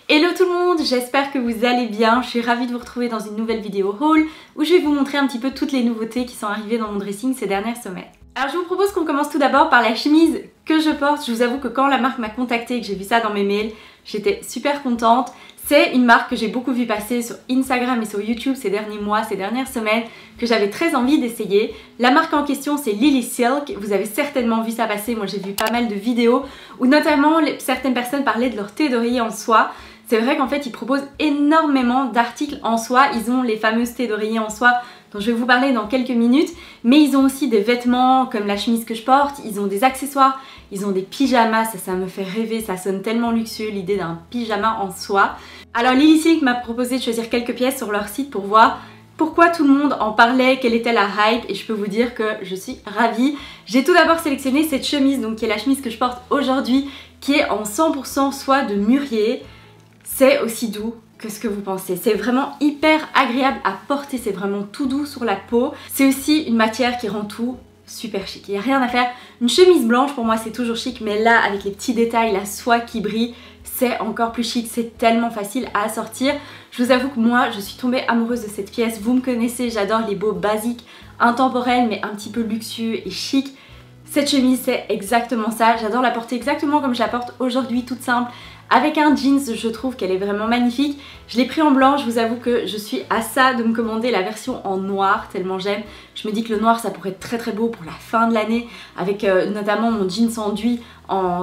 Hello tout le monde, j'espère que vous allez bien. Je suis ravie de vous retrouver dans une nouvelle vidéo haul où je vais vous montrer un petit peu toutes les nouveautés qui sont arrivées dans mon dressing ces dernières semaines. Alors je vous propose qu'on commence tout d'abord par la chemise que je porte. Je vous avoue que quand la marque m'a contactée et que j'ai vu ça dans mes mails, j'étais super contente. C'est une marque que j'ai beaucoup vu passer sur Instagram et sur YouTube ces derniers mois, ces dernières semaines, que j'avais très envie d'essayer. La marque en question, c'est Lily Silk. Vous avez certainement vu ça passer. Moi, j'ai vu pas mal de vidéos où notamment certaines personnes parlaient de leur thé d'oreiller en soie. C'est vrai qu'en fait, ils proposent énormément d'articles en soie. Ils ont les fameuses thés d'oreiller en soie dont je vais vous parler dans quelques minutes. Mais ils ont aussi des vêtements comme la chemise que je porte. Ils ont des accessoires. Ils ont des pyjamas. Ça me fait rêver. Ça sonne tellement luxueux, l'idée d'un pyjama en soie. Alors Lily Silk m'a proposé de choisir quelques pièces sur leur site pour voir pourquoi tout le monde en parlait, quelle était la hype, et je peux vous dire que je suis ravie. J'ai tout d'abord sélectionné cette chemise, donc qui est la chemise que je porte aujourd'hui, qui est en 100% soie de mûrier. C'est aussi doux que ce que vous pensez. C'est vraiment hyper agréable à porter, c'est vraiment tout doux sur la peau. C'est aussi une matière qui rend tout super chic, il n'y a rien à faire. Une chemise blanche pour moi c'est toujours chic, mais là avec les petits détails, la soie qui brille, c'est encore plus chic, c'est tellement facile à assortir. Je vous avoue que moi je suis tombée amoureuse de cette pièce, vous me connaissez, j'adore les beaux basiques, intemporels mais un petit peu luxueux et chic. Cette chemise c'est exactement ça, j'adore la porter exactement comme je la porte aujourd'hui, toute simple. Avec un jeans, je trouve qu'elle est vraiment magnifique. Je l'ai pris en blanc, je vous avoue que je suis à ça de me commander la version en noir, tellement j'aime. Je me dis que le noir, ça pourrait être très très beau pour la fin de l'année, avec notamment mon jeans enduit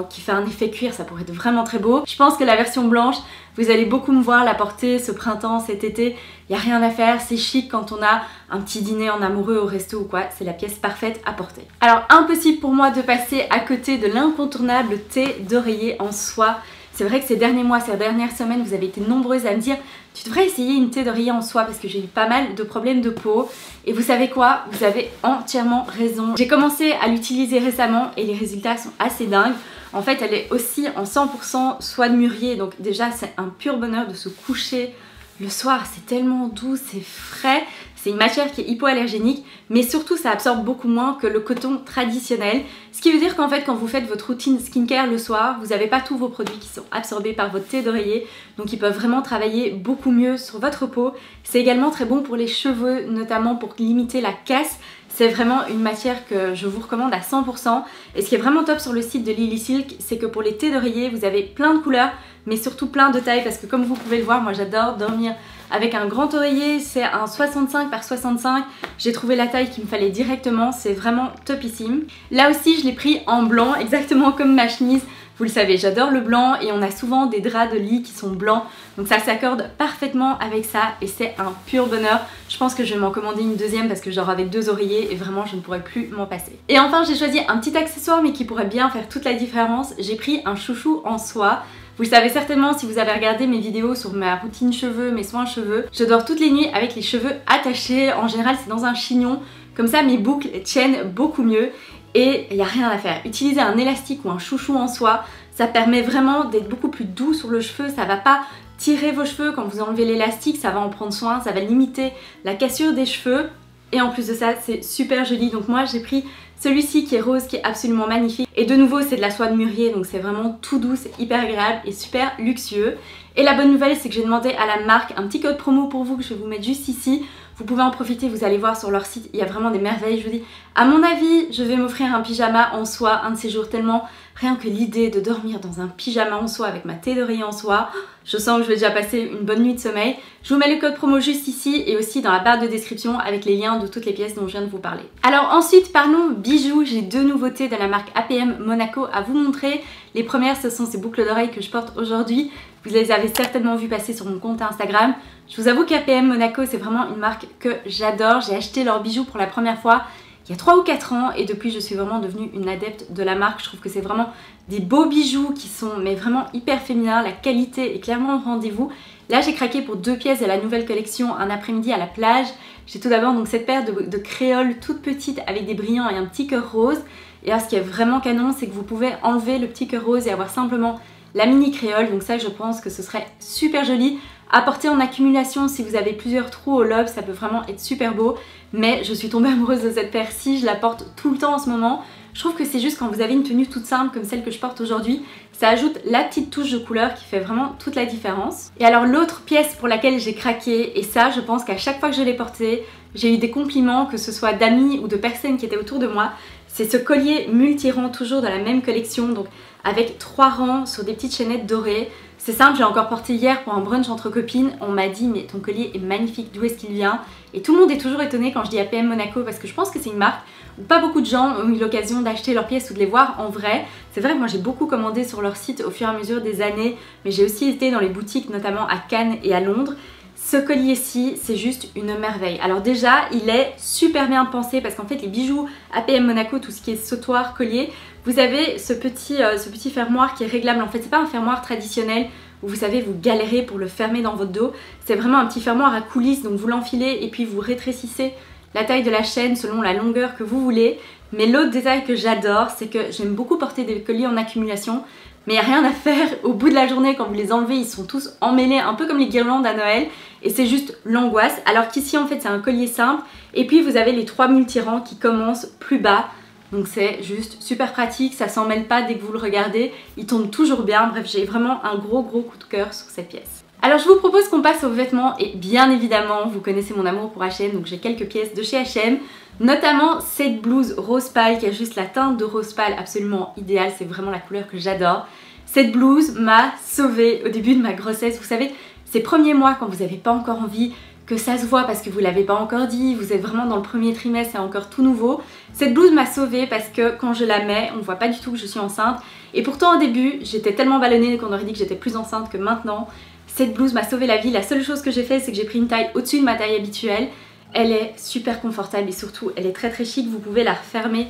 qui fait un effet cuir, ça pourrait être vraiment très beau. Je pense que la version blanche, vous allez beaucoup me voir la porter ce printemps, cet été. Il n'y a rien à faire, c'est chic quand on a un petit dîner en amoureux au resto ou quoi. C'est la pièce parfaite à porter. Alors impossible pour moi de passer à côté de l'incontournable thé d'oreiller en soie. C'est vrai que ces derniers mois, ces dernières semaines, vous avez été nombreuses à me dire tu devrais essayer une thé d'oreiller en soie parce que j'ai eu pas mal de problèmes de peau. Et vous savez quoi? Vous avez entièrement raison. J'ai commencé à l'utiliser récemment et les résultats sont assez dingues. En fait, elle est aussi en 100% soie de mûrier. Donc déjà, c'est un pur bonheur de se coucher le soir. C'est tellement doux, c'est frais. C'est une matière qui est hypoallergénique, mais surtout ça absorbe beaucoup moins que le coton traditionnel. Ce qui veut dire qu'en fait quand vous faites votre routine skincare le soir, vous n'avez pas tous vos produits qui sont absorbés par votre thé d'oreiller, donc ils peuvent vraiment travailler beaucoup mieux sur votre peau. C'est également très bon pour les cheveux, notamment pour limiter la casse. C'est vraiment une matière que je vous recommande à 100%. Et ce qui est vraiment top sur le site de Lily Silk, c'est que pour les thés d'oreiller, vous avez plein de couleurs, mais surtout plein de tailles, parce que comme vous pouvez le voir, moi j'adore dormir avec un grand oreiller, c'est un 65 par 65. J'ai trouvé la taille qu'il me fallait directement, c'est vraiment topissime. Là aussi, je l'ai pris en blanc, exactement comme ma chemise. Vous le savez, j'adore le blanc et on a souvent des draps de lit qui sont blancs. Donc ça s'accorde parfaitement avec ça et c'est un pur bonheur. Je pense que je vais m'en commander une deuxième parce que je dors avec deux oreillers et vraiment je ne pourrais plus m'en passer. Et enfin, j'ai choisi un petit accessoire mais qui pourrait bien faire toute la différence. J'ai pris un chouchou en soie. Vous le savez certainement si vous avez regardé mes vidéos sur ma routine cheveux, mes soins cheveux. Je dors toutes les nuits avec les cheveux attachés. En général, c'est dans un chignon. Comme ça, mes boucles tiennent beaucoup mieux. Et il n'y a rien à faire. Utiliser un élastique ou un chouchou en soie, ça permet vraiment d'être beaucoup plus doux sur le cheveu. Ça va pas tirer vos cheveux quand vous enlevez l'élastique, ça va en prendre soin, ça va limiter la cassure des cheveux. Et en plus de ça, c'est super joli. Donc moi, j'ai pris celui-ci qui est rose, qui est absolument magnifique. Et de nouveau, c'est de la soie de mûrier, donc c'est vraiment tout doux, c'est hyper agréable et super luxueux. Et la bonne nouvelle, c'est que j'ai demandé à la marque un petit code promo pour vous que je vais vous mettre juste ici. Vous pouvez en profiter, vous allez voir sur leur site, il y a vraiment des merveilles. Je vous dis, à mon avis, je vais m'offrir un pyjama en soie un de ces jours, tellement rien que l'idée de dormir dans un pyjama en soie avec ma thé d'oreiller en soie, je sens que je vais déjà passer une bonne nuit de sommeil. Je vous mets le code promo juste ici et aussi dans la barre de description avec les liens de toutes les pièces dont je viens de vous parler. Alors ensuite, parlons bijoux. J'ai deux nouveautés de la marque APM Monaco à vous montrer. Les premières, ce sont ces boucles d'oreilles que je porte aujourd'hui. Vous les avez certainement vues passer sur mon compte Instagram. Je vous avoue qu'APM Monaco, c'est vraiment une marque que j'adore. J'ai acheté leurs bijoux pour la première fois il y a 3 ou 4 ans et depuis je suis vraiment devenue une adepte de la marque. Je trouve que c'est vraiment des beaux bijoux qui sont mais vraiment hyper féminins. La qualité est clairement au rendez-vous. Là j'ai craqué pour 2 pièces de la nouvelle collection Un après-midi à la plage. J'ai tout d'abord donc cette paire de créoles toute petite avec des brillants et un petit cœur rose. Et là ce qui est vraiment canon, c'est que vous pouvez enlever le petit cœur rose et avoir simplement la mini créole, donc ça je pense que ce serait super joli à porter en accumulation si vous avez plusieurs trous au lobe, ça peut vraiment être super beau. Mais je suis tombée amoureuse de cette paire-ci, je la porte tout le temps en ce moment. Je trouve que c'est juste quand vous avez une tenue toute simple comme celle que je porte aujourd'hui, ça ajoute la petite touche de couleur qui fait vraiment toute la différence. Et alors l'autre pièce pour laquelle j'ai craqué, et ça je pense qu'à chaque fois que je l'ai portée, j'ai eu des compliments, que ce soit d'amis ou de personnes qui étaient autour de moi, c'est ce collier multi-rang, toujours dans la même collection, donc avec 3 rangs sur des petites chaînettes dorées. C'est simple, je l'ai encore porté hier pour un brunch entre copines. On m'a dit mais ton collier est magnifique, d'où est-ce qu'il vient? Et tout le monde est toujours étonné quand je dis APM Monaco parce que je pense que c'est une marque où pas beaucoup de gens ont eu l'occasion d'acheter leurs pièces ou de les voir en vrai. C'est vrai que moi j'ai beaucoup commandé sur leur site au fur et à mesure des années, mais j'ai aussi été dans les boutiques notamment à Cannes et à Londres. Ce collier-ci, c'est juste une merveille. Alors déjà, il est super bien pensé parce qu'en fait les bijoux APM Monaco, tout ce qui est sautoir, collier, vous avez ce petit fermoir qui est réglable. En fait, c'est pas un fermoir traditionnel où vous savez, vous galérez pour le fermer dans votre dos. C'est vraiment un petit fermoir à coulisses, donc vous l'enfilez et puis vous rétrécissez la taille de la chaîne selon la longueur que vous voulez. Mais l'autre détail que j'adore, c'est que j'aime beaucoup porter des colliers en accumulation, mais il n'y a rien à faire. Au bout de la journée, quand vous les enlevez, ils sont tous emmêlés, un peu comme les guirlandes à Noël, et c'est juste l'angoisse. Alors qu'ici, en fait, c'est un collier simple, et puis vous avez les 3 multirangs qui commencent plus bas. Donc c'est juste super pratique, ça s'en mêle pas dès que vous le regardez, il tombe toujours bien. Bref, j'ai vraiment un gros coup de cœur sur cette pièce. Alors je vous propose qu'on passe aux vêtements et bien évidemment, vous connaissez mon amour pour H&M, donc j'ai quelques pièces de chez H&M, notamment cette blouse rose pâle qui a juste la teinte de rose pâle absolument idéale, c'est vraiment la couleur que j'adore. Cette blouse m'a sauvée au début de ma grossesse, vous savez, ces premiers mois quand vous n'avez pas encore envie que ça se voit parce que vous l'avez pas encore dit, vous êtes vraiment dans le premier trimestre, c'est encore tout nouveau. Cette blouse m'a sauvée parce que quand je la mets, on voit pas du tout que je suis enceinte. Et pourtant au début, j'étais tellement ballonnée qu'on aurait dit que j'étais plus enceinte que maintenant. Cette blouse m'a sauvé la vie. La seule chose que j'ai fait, c'est que j'ai pris une taille au-dessus de ma taille habituelle. Elle est super confortable et surtout, elle est très chic. Vous pouvez la refermer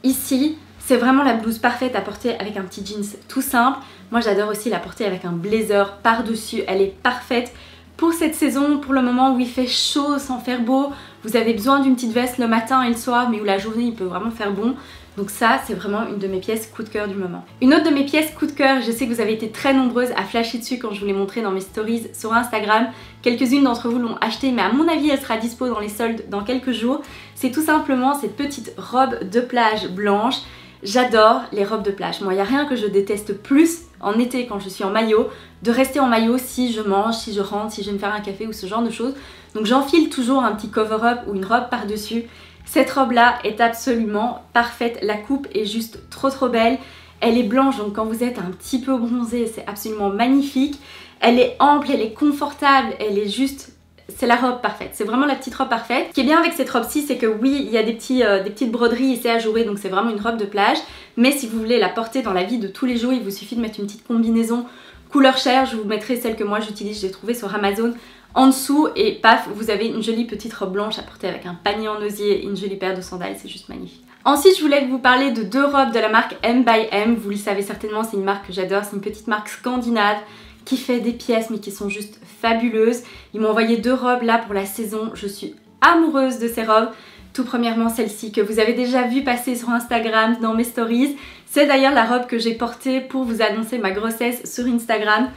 ici. C'est vraiment la blouse parfaite à porter avec un petit jeans tout simple. Moi, j'adore aussi la porter avec un blazer par-dessus. Elle est parfaite. Pour cette saison, pour le moment où il fait chaud sans faire beau, vous avez besoin d'une petite veste le matin et le soir, mais où la journée il peut vraiment faire bon. Donc ça, c'est vraiment une de mes pièces coup de cœur du moment. Une autre de mes pièces coup de cœur, je sais que vous avez été très nombreuses à flasher dessus quand je vous l'ai montré dans mes stories sur Instagram. Quelques-unes d'entre vous l'ont acheté, mais à mon avis, elle sera dispo dans les soldes dans quelques jours. C'est tout simplement cette petite robe de plage blanche. J'adore les robes de plage. Moi, il n'y a rien que je déteste plus en été quand je suis en maillot, de rester en maillot si je mange, si je rentre, si je vais me faire un café ou ce genre de choses. Donc j'enfile toujours un petit cover-up ou une robe par-dessus. Cette robe-là est absolument parfaite. La coupe est juste trop belle. Elle est blanche, donc quand vous êtes un petit peu bronzé, c'est absolument magnifique. Elle est ample, elle est confortable, elle est juste... C'est la robe parfaite, c'est vraiment la petite robe parfaite. Ce qui est bien avec cette robe-ci, c'est que oui, il y a des petites broderies et c'est ajouré, donc c'est vraiment une robe de plage. Mais si vous voulez la porter dans la vie de tous les jours, il vous suffit de mettre une petite combinaison couleur chair. Je vous mettrai celle que moi j'utilise, je l'ai trouvée sur Amazon en dessous et paf, vous avez une jolie petite robe blanche à porter avec un panier en osier et une jolie paire de sandales, c'est juste magnifique. Ensuite, je voulais vous parler de 2 robes de la marque M by M. Vous le savez certainement, c'est une marque que j'adore, c'est une petite marque scandinave qui fait des pièces mais qui sont juste fabuleuses. Ils m'ont envoyé 2 robes là pour la saison, je suis amoureuse de ces robes. Tout premièrement celle-ci que vous avez déjà vu passer sur Instagram dans mes stories. C'est d'ailleurs la robe que j'ai portée pour vous annoncer ma grossesse sur Instagram.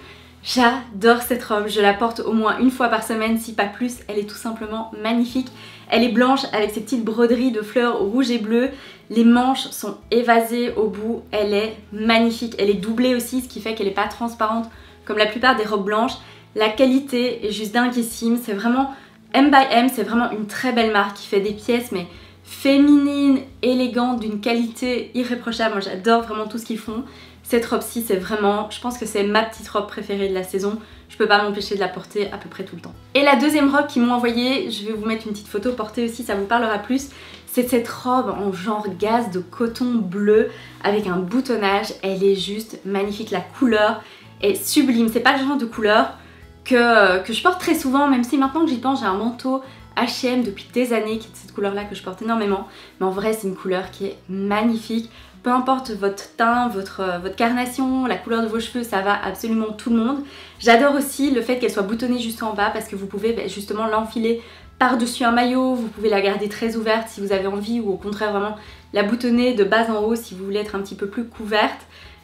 J'adore cette robe, je la porte au moins une fois par semaine, si pas plus. Elle est tout simplement magnifique. Elle est blanche avec ses petites broderies de fleurs rouge et bleu. Les manches sont évasées au bout. Elle est magnifique. Elle est doublée aussi, ce qui fait qu'elle n'est pas transparente comme la plupart des robes blanches. La qualité est juste dinguissime. C'est vraiment... M by M, c'est vraiment une très belle marque qui fait des pièces mais féminines, élégantes, d'une qualité irréprochable. Moi j'adore vraiment tout ce qu'ils font. Cette robe-ci, c'est vraiment, je pense que c'est ma petite robe préférée de la saison. Je peux pas m'empêcher de la porter à peu près tout le temps. Et la deuxième robe qu'ils m'ont envoyée, je vais vous mettre une petite photo portée aussi, ça vous parlera plus. C'est cette robe en genre gaze de coton bleu avec un boutonnage. Elle est juste magnifique, la couleur est sublime. C'est pas le genre de couleur que je porte très souvent, même si maintenant que j'y pense, j'ai un manteau H&M depuis des années qui est de cette couleur-là que je porte énormément. Mais en vrai, c'est une couleur qui est magnifique. Peu importe votre teint, votre carnation, la couleur de vos cheveux, ça va absolument tout le monde. J'adore aussi le fait qu'elle soit boutonnée juste en bas parce que vous pouvez justement l'enfiler par-dessus un maillot. Vous pouvez la garder très ouverte si vous avez envie ou au contraire vraiment la boutonner de bas en haut si vous voulez être un petit peu plus couverte.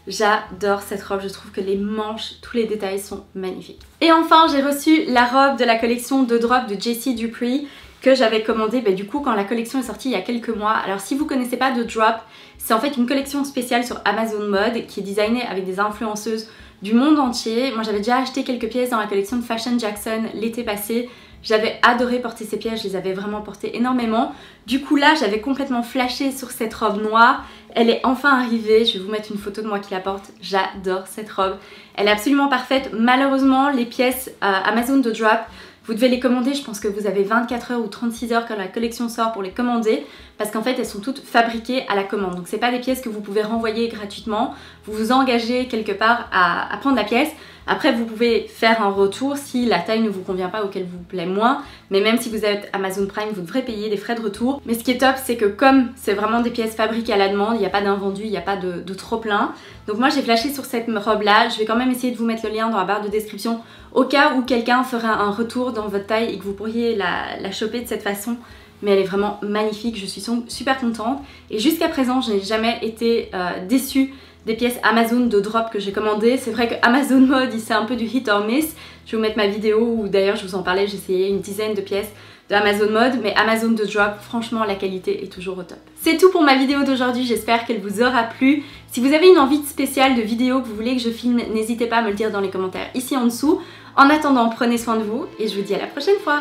J'adore cette robe, je trouve que les manches, tous les détails sont magnifiques. Et enfin, j'ai reçu la robe de la collection de Drop de Jessie Dupree que j'avais commandée du coup quand la collection est sortie il y a quelques mois. Alors si vous connaissez pas de Drop, c'est en fait une collection spéciale sur Amazon Mode qui est designée avec des influenceuses du monde entier. Moi j'avais déjà acheté quelques pièces dans la collection de Fashion Jackson l'été passé. J'avais adoré porter ces pièces, je les avais vraiment portées énormément. Du coup là j'avais complètement flashé sur cette robe noire. Elle est enfin arrivée, je vais vous mettre une photo de moi qui la porte. J'adore cette robe. Elle est absolument parfaite. Malheureusement les pièces Amazon de Drop, vous devez les commander, je pense que vous avez 24 heures ou 36 heures quand la collection sort pour les commander parce qu'en fait elles sont toutes fabriquées à la commande. Donc c'est pas des pièces que vous pouvez renvoyer gratuitement, vous vous engagez quelque part à prendre la pièce. Après vous pouvez faire un retour si la taille ne vous convient pas ou qu'elle vous plaît moins. Mais même si vous êtes Amazon Prime, vous devrez payer des frais de retour. Mais ce qui est top, c'est que comme c'est vraiment des pièces fabriquées à la demande, il n'y a pas d'invendu, il n'y a pas de trop plein. Donc moi j'ai flashé sur cette robe là. Je vais quand même essayer de vous mettre le lien dans la barre de description au cas où quelqu'un ferait un retour dans votre taille et que vous pourriez la choper de cette façon. Mais elle est vraiment magnifique, je suis super contente. Et jusqu'à présent, je n'ai jamais été déçue des pièces Amazon de Drop que j'ai commandées. C'est vrai que Amazon Mode, c'est un peu du hit or miss. Je vais vous mettre ma vidéo où d'ailleurs je vous en parlais, j'ai essayé une dizaine de pièces de Amazon Mode, mais Amazon de Drop, franchement la qualité est toujours au top. C'est tout pour ma vidéo d'aujourd'hui, j'espère qu'elle vous aura plu. Si vous avez une envie spéciale de vidéo que vous voulez que je filme, n'hésitez pas à me le dire dans les commentaires ici en dessous. En attendant, prenez soin de vous et je vous dis à la prochaine fois.